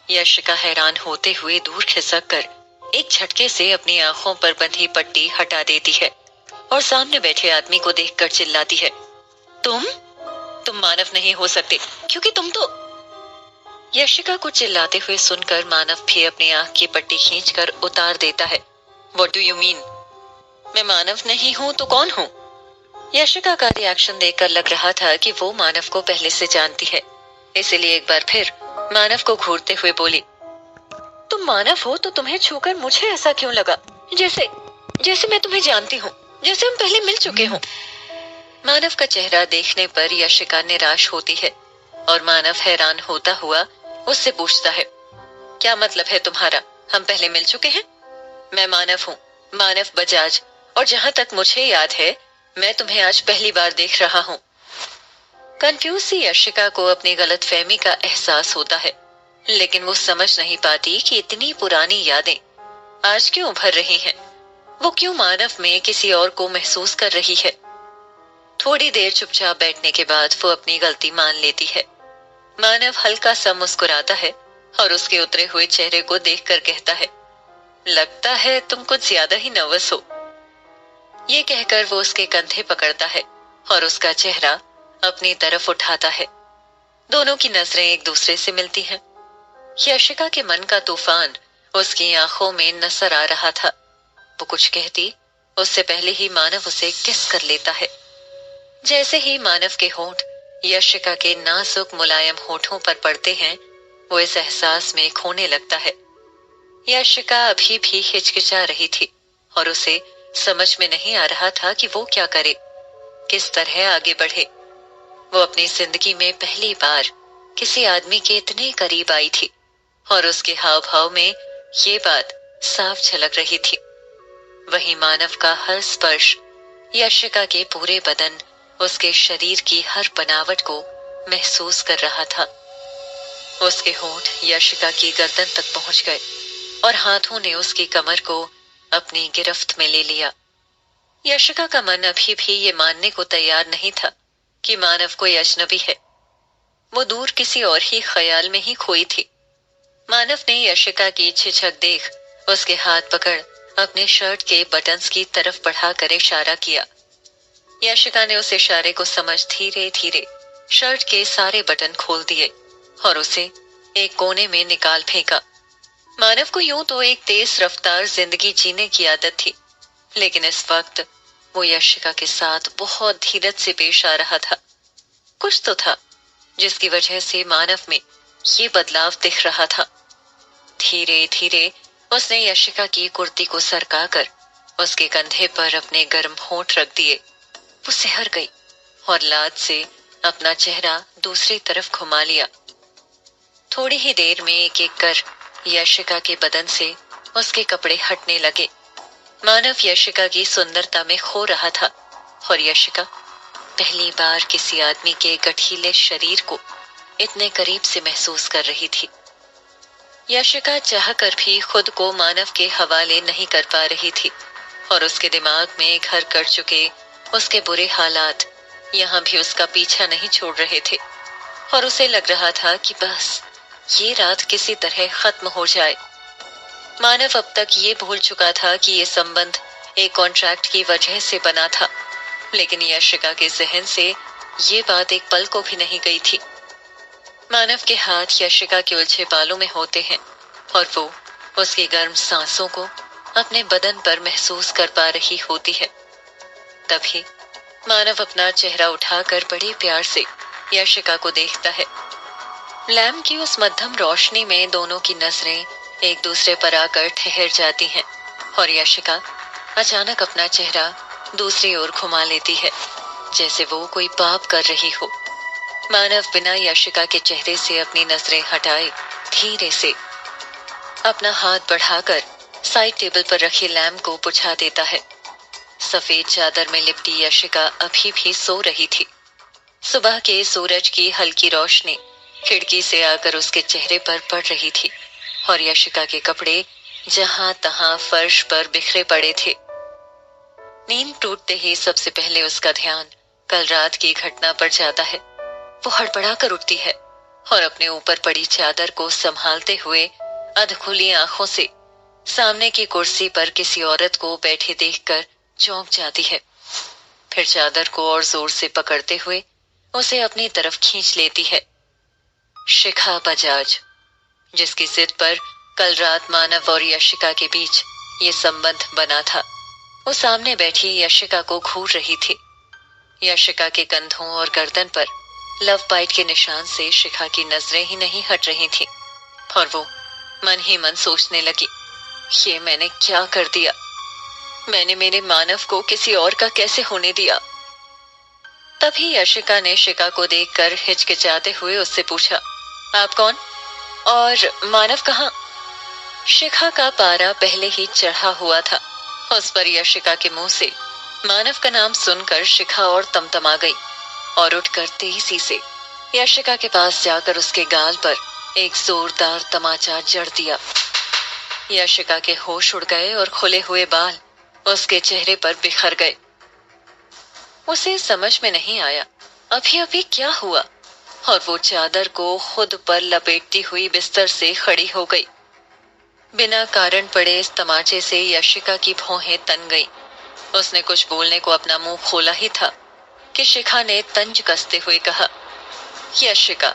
यशिका हैरान होते हुए दूर खिसक कर एक झटके से अपनी आंखों पर बंधी पट्टी हटा देती है और सामने बैठे आदमी को देखकर चिल्लाती है, तुम मानव नहीं हो सकते, क्योंकि तुम तो। यशिका को चिल्लाते हुए सुनकर मानव भी अपनी आंख की पट्टी खींचकर उतार देता है। What do you mean? मैं मानव नहीं हूं तो कौन हूं? यशिका का रिएक्शन देखकर लग रहा था कि वो मानव को पहले से जानती है, इसलिए एक बार फिर मानव को घूरते हुए बोली, तुम मानव हो तो तुम्हें छूकर मुझे ऐसा क्यों लगा, जैसे जैसे मैं तुम्हें जानती हूँ, जैसे हम पहले मिल चुके हों। मानव का चेहरा देखने पर यशिका निराश होती है और मानव हैरान होता हुआ उससे पूछता है, क्या मतलब है तुम्हारा, हम पहले मिल चुके हैं? मैं मानव हूँ, मानव बजाज, और जहां तक मुझे याद है मैं तुम्हें आज पहली बार देख रहा हूँ। कंफ्यूज सी यशिका को अपनी गलतफहमी का एहसास होता है, लेकिन वो समझ नहीं पाती कि इतनी पुरानी यादें आज क्यों उभर रही हैं। वो क्यों मानव में किसी और को महसूस कर रही है। थोड़ी देर चुपचाप बैठने के बाद वो अपनी गलती मान लेती है। मानव हल्का सा मुस्कुराता है और उसके उतरे हुए चेहरे को देखकर कहता है, लगता है तुम कुछ ज्यादा ही नर्वस हो। ये कहकर वो उसके कंधे पकड़ता है और उसका चेहरा अपनी तरफ उठाता है। दोनों की नजरें एक दूसरे से मिलती हैं। यशिका के मन का तूफान उसकी आंखों में नजर आ रहा था। वो कुछ कहती उससे पहले ही मानव उसे किस कर लेता है। जैसे ही मानव के होंठ यशिका के नाजुक मुलायम होठों पर पड़ते हैं, वो इस एहसास में खोने लगता है। यशिका अभी भी हिचकिचा रही थी और उसे समझ में नहीं आ रहा था कि वो क्या करे, किस तरह आगे बढ़े। वो अपनी जिंदगी में पहली बार किसी आदमी के इतने करीब आई थी और उसके हाव भाव में ये बात साफ झलक रही थी। वही मानव का हर स्पर्श यशिका के पूरे बदन, उसके शरीर की हर बनावट को महसूस कर रहा था। उसके होंठ यशिका की गर्दन तक पहुंच गए और हाथों ने उसकी कमर को अपनी गिरफ्त में ले लिया। यशिका का मन अभी भी ये मानने को तैयार नहीं था कि मानव कोई अजनबी है। वो दूर किसी और ही ख्याल में ही खोई थी। मानव ने यशिका की झिझक देख उसके हाथ पकड़ अपने शर्ट के बटन्स की तरफ बढ़ाकर इशारा किया। यशिका ने उस इशारे को समझ धीरे धीरे शर्ट के सारे बटन खोल दिए और उसे एक कोने में निकाल फेंका। मानव को यूं तो एक तेज रफ्तार जिंदगी जीने की आदत थी, लेकिन इस वक्त वो यशिका के साथ बहुत धीरज से पेश आ रहा था। कुछ तो था जिसकी वजह से मानव में ये बदलाव दिख रहा था। धीरे धीरे उसने यशिका की कुर्ती को सरकाकर उसके कंधे पर अपने गर्म होंठ रख दिए। वो सिहर गई और लाज से अपना चेहरा दूसरी तरफ घुमा लिया। थोड़ी ही देर में एक एक कर यशिका के बदन से उसके कपड़े हटने लगे। मानव यशिका की सुंदरता में खो रहा था और यशिका पहली बार किसी आदमी के गठीले शरीर को इतने करीब से महसूस कर रही थी। यशिका चाहकर भी खुद को मानव के हवाले नहीं कर पा रही थी और उसके दिमाग में घर कर चुके उसके बुरे हालात यहाँ भी उसका पीछा नहीं छोड़ रहे थे और उसे लग रहा था कि बस ये रात किसी तरह खत्म हो जाए। मानव अब तक ये भूल चुका था कि ये संबंध एक कॉन्ट्रैक्ट की वजह से बना था, लेकिन यशिका के जहन से ये बात एक पल को भी नहीं गई थी। मानव के हाथ यशिका के उलझे बालों में होते हैं और वो उसकी गर्म सांसों को अपने बदन पर महसूस कर पा रही होती है। तभी मानव अपना चेहरा उठाकर बड़े प्यार से यशिका को देखता है। लैम्प की उस मध्यम रोशनी में दोनों की नजरें एक दूसरे पर आकर ठहर जाती हैं और यशिका अचानक अपना चेहरा दूसरी ओर घुमा लेती है, जैसे वो कोई पाप कर रही हो। मानव बिना यशिका के चेहरे से अपनी नजरें हटाए धीरे से अपना हाथ बढ़ाकर साइड टेबल पर रखी लैम्प को बुझा देता है। सफेद चादर में लिपटी यशिका अभी भी सो रही थी। सुबह के सूरज की हल्की रोशनी खिड़की से आकर उसके चेहरे पर पड़ रही थी और यशिका के कपड़े जहां तहां फर्श पर बिखरे पड़े थे। नींद टूटते ही सबसे पहले उसका ध्यान कल रात की घटना पर जाता है। वो हड़बड़ा कर उठती है और अपने ऊपर पड़ी चादर को संभालते हुए अधखुली आंखों से सामने की कुर्सी पर किसी औरत को बैठे देखकर चौंक जाती है। फिर चादर को और जोर से पकड़ते हुए उसे अपनी तरफ खींच लेती है। शिखा बजाज, जिसकी जिद पर कल रात मानव और यशिका के बीच ये संबंध बना था, वो सामने बैठी यशिका को घूर रही थी। यशिका के कंधों और गर्दन पर लव बाइट के निशान से शिखा की नजरें ही नहीं हट रही थी और वो मन ही मन सोचने लगी, ये मैंने क्या कर दिया? मैंने मेरे मानव को किसी और का कैसे होने दिया? तभी यशिका ने शिखा को देखकर हिचकिचाते हुए उससे पूछा, आप कौन और मानव कहाँ? शिखा का पारा पहले ही चढ़ा हुआ था। उस पर यशिका के मुंह से मानव का नाम सुनकर शिखा और तमतमा गई और उठकर तेजी से यशिका के पास जाकर उसके गाल पर एक जोरदार तमाचा जड़ दिया। यशिका के होश उड़ गए और खुले हुए बाल उसके चेहरे पर बिखर गए। उसे समझ में नहीं आया अभी अभी क्या हुआ और वो चादर को खुद पर लपेटती हुई बिस्तर से खड़ी हो गई। बिना कारण पड़े इस तमाचे से यशिका की भौहें तन गई। उसने कुछ बोलने को अपना मुंह खोला ही था कि शिखा ने तंज कसते हुए कहा, यशिका,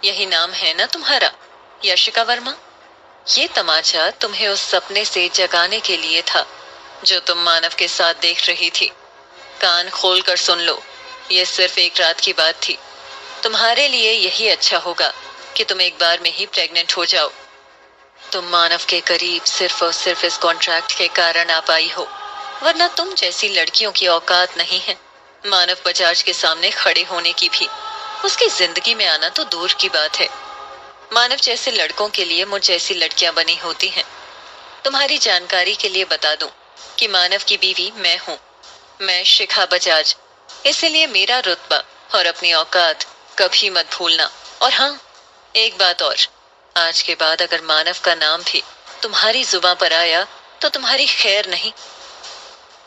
यही नाम है ना तुम्हारा, यशिका वर्मा? ये तमाचा तुम्हें उस सपने से जगाने के लिए था जो तुम मानव के साथ देख रही थी। कान खोलकर सुन लो, ये सिर्फ एक रात की बात थी। तुम्हारे लिए यही अच्छा होगा कि तुम एक बार में ही प्रेग्नेंट हो जाओ। तुम मानव के करीब सिर्फ और सिर्फ इस कॉन्ट्रैक्ट के कारण आ पाई हो, वरना तुम जैसी लड़कियों की औकात नहीं है मानव बजाज के सामने खड़े होने की भी। उसकी जिंदगी में आना तो दूर की बात है। मानव जैसे लड़कों के लिए मुझ जैसी लड़कियां बनी होती हैं। तुम्हारी जानकारी के लिए बता दूं कि मानव की बीवी मैं हूँ। मैं शिखा बजाज, इसलिए मेरा रुतबा और अपनी औकात कभी मत भूलना। और हाँ, एक बात और, आज के बाद अगर मानव का नाम भी तुम्हारी जुबान पर आया तो तुम्हारी खैर नहीं।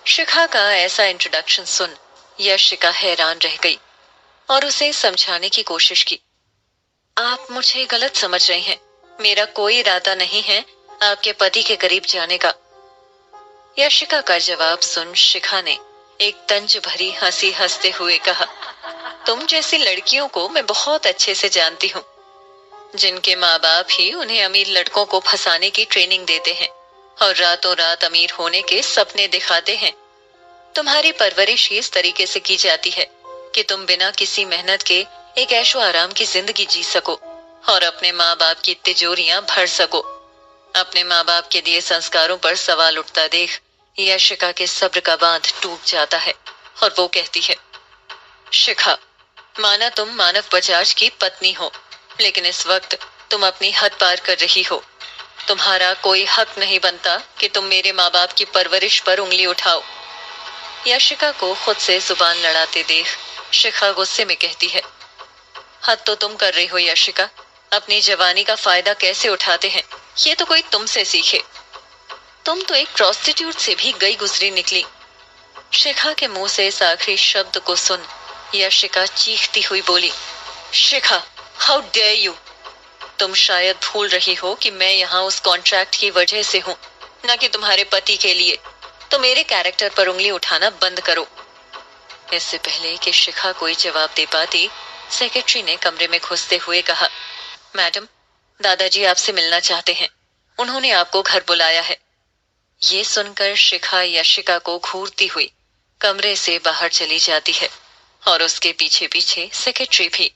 शिखा का ऐसा इंट्रोडक्शन सुन यशिका हैरान रह गई और उसे समझाने की कोशिश की। आप मुझे गलत समझ रहे हैं, मेरा कोई इरादा नहीं है आपके पति के करीब जाने का। यशिका का जवाब सुन शिखा ने एक तंज भरी हंसी हंसते हुए कहा, तुम जैसी लड़कियों को मैं बहुत अच्छे से जानती हूँ, जिनके माँ बाप ही उन्हें अमीर लड़कों को फंसाने की ट्रेनिंग देते हैं और रातों रात अमीर होने के सपने दिखाते हैं। तुम्हारी परवरिश इस तरीके से की जाती है कि तुम बिना किसी मेहनत के एक ऐशो आराम की जिंदगी जी सको और अपने माँ बाप की तिजोरियां भर सको। अपने माँ बाप के दिए संस्कारों पर सवाल उठता देख यशिका के सब्र का बांध टूट जाता है और वो कहती है, शिखा, माना तुम मानव बजाज की पत्नी हो, लेकिन इस वक्त तुम अपनी हद पार कर रही हो। तुम्हारा कोई हक नहीं बनता कि तुम मेरे माँ बाप की परवरिश पर उंगली उठाओ। यशिका को खुद से जुबान लड़ाते देख शिखा गुस्से में कहती है, हद तो तुम कर रही हो यशिका। अपनी जवानी का फायदा कैसे उठाते हैं ये तो कोई तुमसे सीखे। तुम तो एक प्रोस्टिट्यूट से भी गई गुजरी निकली। शिखा के मुंह से इस आखिरी शब्द को सुन यशिका चीखती हुई बोली, शिखा, हाउ डेयर यू! तुम शायद भूल रही हो कि मैं यहाँ उस कॉन्ट्रैक्ट की वजह से हूँ, न कि तुम्हारे पति के लिए। तो मेरे कैरेक्टर पर उंगली उठाना बंद करो। इससे पहले कि शिखा कोई जवाब दे पाती, सेक्रेटरी ने कमरे में घुसते हुए कहा, मैडम, दादाजी आपसे मिलना चाहते हैं, उन्होंने आपको घर बुलाया है। ये सुनकर शिखा यशिका को घूरती हुई कमरे से बाहर चली जाती है और उसके पीछे पीछे सेक्रेटरी भी।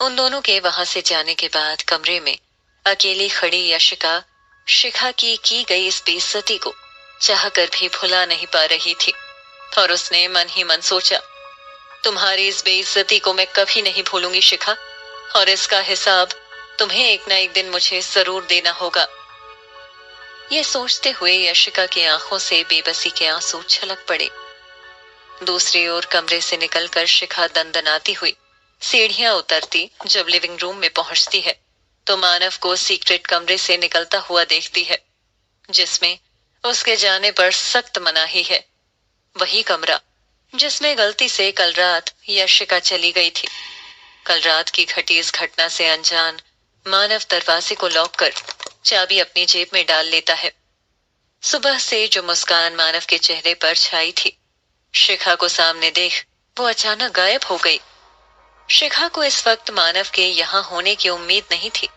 उन दोनों के वहां से जाने के बाद कमरे में अकेली खड़ी यशिका शिखा की गई इस बेइज्जती को चाहकर भी भुला नहीं पा रही थी और उसने मन ही मन सोचा, तुम्हारी इस बेइज्जती को मैं कभी नहीं भूलूंगी शिखा, और इसका हिसाब तुम्हें एक ना एक दिन मुझे जरूर देना होगा। ये सोचते हुए यशिका की आंखों से बेबसी के आंसू छलक पड़े। दूसरी ओर कमरे से निकलकर शिखा दंदनाती हुई सीढ़ियां उतरती जब लिविंग रूम में पहुंचती है तो मानव को सीक्रेट कमरे से निकलता हुआ देखती है, जिसमें उसके जाने पर सख्त मनाही है। वही कमरा जिसमें गलती से कल रात यशिका चली गई थी। कल रात की घटी इस घटना से अनजान मानव दरवाजे को लॉक कर चाबी अपनी जेब में डाल लेता है। सुबह से जो मुस्कान मानव के चेहरे पर छाई थी, शिखा को सामने देख वो अचानक गायब हो गई। शिखा को इस वक्त मानव के यहाँ होने की उम्मीद नहीं थी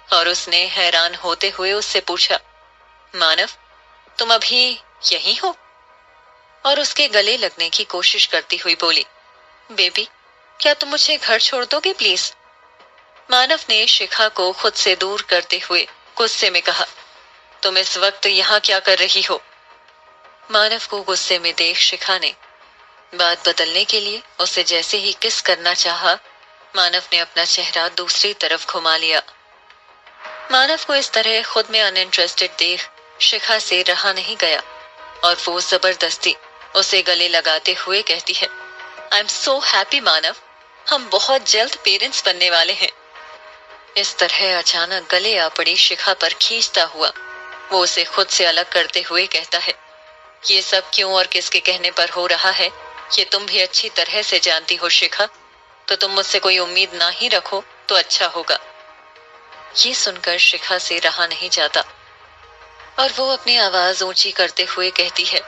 और उसने हैरान होते हुए उससे पूछा, मानव, तुम अभी यहीं हो? और उसके गले लगने की कोशिश करती हुई बोली, बेबी, क्या तुम मुझे घर छोड़ दोगे प्लीज? मानव ने शिखा को खुद से दूर करते हुए गुस्से में कहा, तुम इस वक्त यहाँ क्या कर रही हो? मानव को गुस्से में देख शिखा ने बात बदलने के लिए उसे जैसे ही किस करना चाहा, मानव ने अपना चेहरा दूसरी तरफ घुमा लिया। मानव को इस तरह खुद में अनइंटरेस्टेड देख शिखा से रहा नहीं गया और वो जबरदस्ती उसे गले लगाते हुए कहती है, आई एम सो हैप्पी मानव, हम बहुत जल्द पेरेंट्स बनने वाले हैं। इस तरह अचानक गले आ पड़ी शिखा पर खींचता हुआ वो उसे खुद से अलग करते हुए कहता है, ये सब क्यों और किसके कहने पर हो रहा है ये तुम भी अच्छी तरह से जानती हो शिखा, तो तुम मुझसे कोई उम्मीद ना ही रखो तो अच्छा होगा। ये सुनकर शिखा से रहा नहीं जाता और वो अपनी आवाज ऊंची करते हुए कहती है,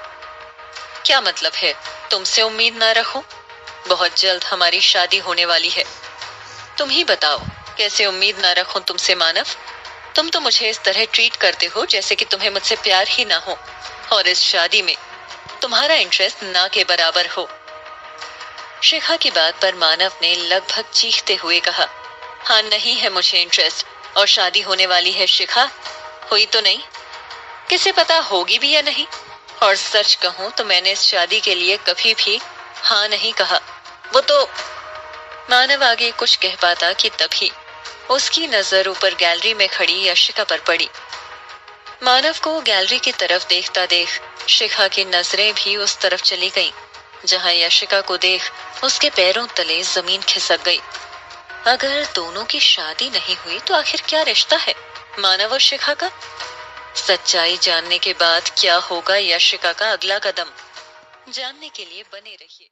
क्या मतलब है तुमसे उम्मीद ना रखो? बहुत जल्द हमारी शादी होने वाली है, तुम ही बताओ कैसे उम्मीद ना रखूं तुमसे मानव? तुम तो मुझे इस तरह ट्रीट करते हो जैसे कि तुम्हें मुझसे प्यार ही ना हो और इस शादी में तुम्हारा इंटरेस्ट ना के बराबर हो। शिखा की बात पर मानव ने लगभग चीखते हुए कहा, हाँ नहीं है मुझे इंटरेस्ट और शादी होने वाली है शिखा, हुई तो नहीं, किसे पता होगी भी या नहीं। और सच कहूं तो मैंने इस शादी के लिए कभी भी हाँ नहीं कहा। वो तो मानव आगे कुछ कह पाता कि तभी उसकी नजर ऊपर गैलरी में खड़ी यशिका पर पड़ी। मानव को गैलरी की तरफ देखता देख शिखा की नजरें भी उस तरफ चली गईं, जहां यशिका को देख उसके पैरों तले जमीन खिसक गई। अगर दोनों की शादी नहीं हुई तो आखिर क्या रिश्ता है मानव और शिखा का? सच्चाई जानने के बाद क्या होगा यशिका का अगला कदम, जानने के लिए बने रहिए।